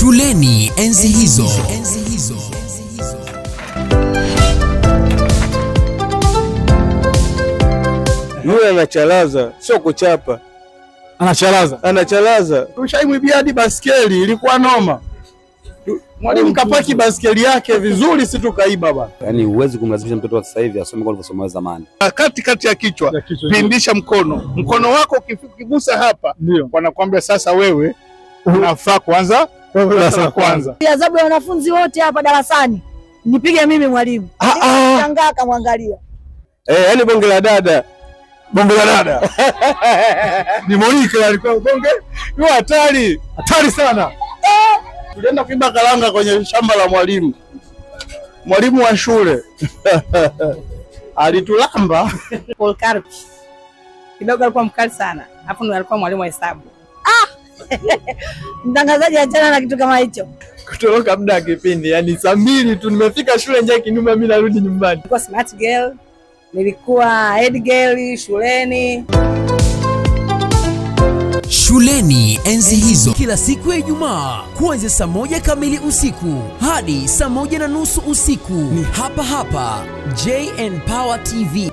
Shuleni enzi hizo. Yule anachalaza, sio kuchapa. Anachalaza. Tushaimwibia hadi baskeli, ilikuwa noma. Mwalimu kapaki baskeli yake vizuri, si tukaiba bwana. Yaani huwezi kumlazimisha mtoto wa sasa hivi asome kwa alivyosoma zamani. Kati ya kichwa, pindisha mkono. Mkono wako ukigusa hapa, wanakuambia sasa wewe unafaa kwanza darasa kwanza. Adhabu ya wanafunzi wote hapa darasani. Nipige mimi mwalimu. Shangaa kamwangalia. Yaani bonge la dada. Ni Monica alikuwa bonge. Ni hatari sana. Tulienda kuiba karanga kwenye shamba la mwalimu. Mwalimu wa shule. Alitulamba. Paul Karpi. Kidogo alikuwa mkali sana. Hapo ndo alikuwa mwalimu wa hesabu. Mtangazaji achana na kitu kama hicho. Kutoroka muda kipindi, yani saa 2 tu nimefika shule nje kinyume, mimi narudi nyumbani. Nilikuwa smart girl, nilikuwa head girl shuleni. Shuleni enzi hizo, kila siku ya Ijumaa kuanzia saa 1 kamili usiku hadi saa 1:30 usiku, ni hapa JN Power TV.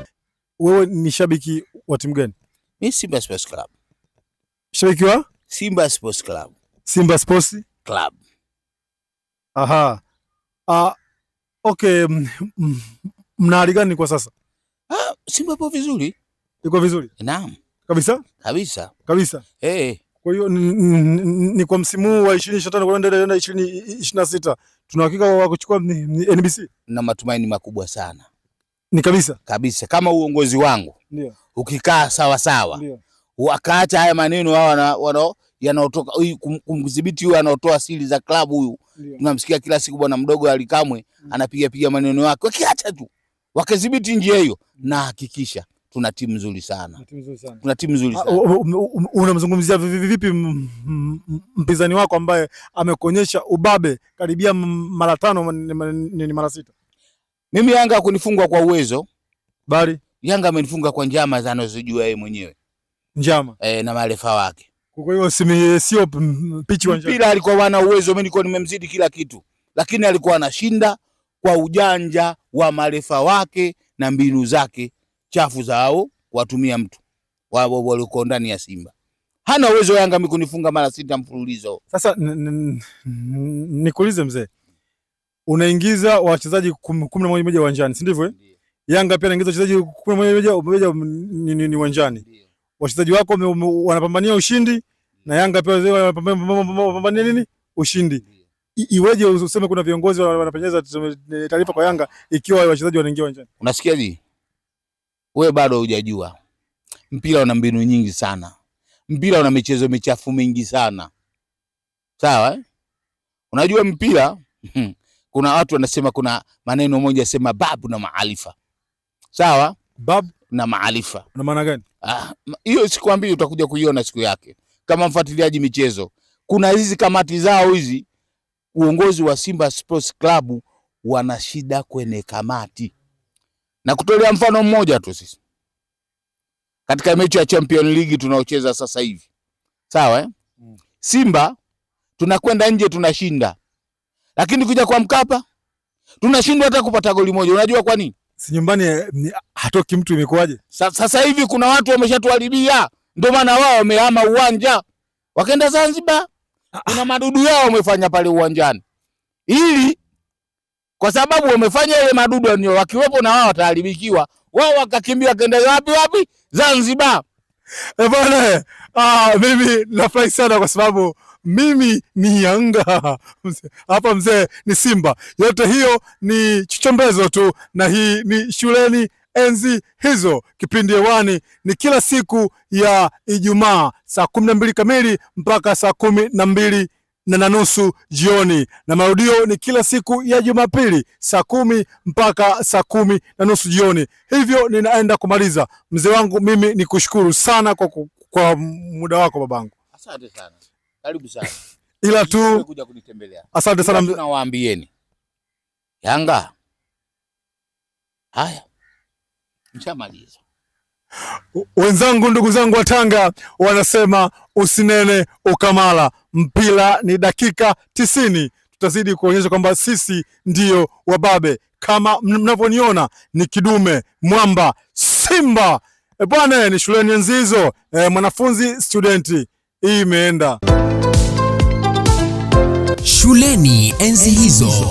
Wewe ni shabiki wa timu gani? Mimi Simba Sports Club. Shabiki wa Simba Sports Club. Simba Sports Club. Aha. Okay, mna hali gani kwa sasa? Simba ipo vizuri. Iko vizuri? Naam. Kabisa? Kabisa. Kwa hiyo ni kwa msimu wa 2025 kwenda 2026 tuna hakika wa kuchukua NBC? Na matumaini makubwa sana. Ni kabisa? Kabisa. Kama uongozi wangu. Ndio. Ukikaa sawa. Ndio. Wakaacha haya maneno hao yanaotoka kumdhibiti huyu anaotoa siri za klabu huyu. Tunamsikia kila siku bwana mdogo Alikamwe anapiga maneno yake. Wakiacha tu wakadhibiti njia hiyo, na hakikisha tuna timu nzuri sana. Tuna timu nzuri sana. Unamzungumzia vipi mpinzani wako ambaye amekuonyesha ubabe karibia mara 5 ni mara 6? Mimi Yanga kunifungwa kwa uwezo, bali Yanga amenifunga kwa njama zanazojua yeye mwenyewe. Njama? Na marefa wake. Kwa hiyo sio pichi wa njama. Mpira alikuwa wana uwezo, mimi nilikuwa nimemzidi kila kitu. Lakini alikuwa anashinda kwa ujanja wa marefa wake na mbinu zake chafu zao kuwatumia mtu wao walikuwa ndani ya Simba. Hana uwezo Yanga mimi kunifunga mara 6 mfululizo. Sasa nikuulize mzee, unaingiza wachezaji 11 uwanjani, si ndivyo? Yanga pia anaingiza wachezaji 11 ni uwanjani. Wachezaji wako wanapambania ushindi na Yanga pia wanapambania nini? Ushindi. Iweje useme kuna viongozi wanapenyeza taarifa kwa Yanga ikiwa wachezaji wanaingia uwanjani? Unasikiaje? Wewe bado hujajua. Mpira una mbinu nyingi sana. Mpira una michezo michafu mingi sana. Sawa? Unajua mpira kuna watu wanasema, kuna maneno moja sema babu na maarifa. Sawa? Babu na maarifa. Una maana gani? Hiyo sikwambii, utakuja kuiona siku yake. Kama mfuatiliaji michezo, kuna hizi kamati zao hizi, uongozi wa Simba Sports Club wana shida kwenye kamati. Na kutolea mfano mmoja tu sisi. Katika mechi ya Champions League tunaocheza sasa hivi. Sawa? Simba tunakwenda nje tunashinda. Lakini kuja kwa Mkapa tunashindwa hata kupata goli moja. Unajua kwa nini? Si nyumbani hatoki mtu, imekuaje? Sasa hivi kuna watu wameshatuharibia. Ndio maana wao wamehama uwanja. Wakaenda Zanzibar. Kuna madudu yao wamefanya pale uwanjani. Ili kwa sababu wamefanya ile madudu ndio wakiwepo na wao wataharibikiwa. Wao wakakimbia kaenda wapi? Zanzibar. Bwana, mimi nafurahi sana kwa sababu mimi ni Yanga. Hapa mzee ni Simba. Yote hiyo ni chichombezo tu, na hii ni Shuleni enzi hizo. Kipindi hewani ni kila siku ya Ijumaa saa 12 kamili mpaka saa 12:30 jioni, na marudio ni kila siku ya Jumapili saa 10 mpaka saa 10:30 jioni. Hivyo ninaenda kumaliza. Mzee wangu, mimi nikushukuru sana kwa muda wako babangu. Asante sana. Karibu sana. Ila tu kuja kunitembelea. Asante sana. Nawaambieni Yanga haya mshamaliza. Wenzangu, ndugu zangu wa Tanga wanasema usinene ukamala. Mpira ni dakika 90. Tutazidi kuonyesha kwamba sisi ndio wababe. Kama mnavyoniona ni kidume mwamba Simba. Bwana ni shuleni enzi hizo, mwanafunzi studenti. Hii imeenda. Shuleni enzi hizo.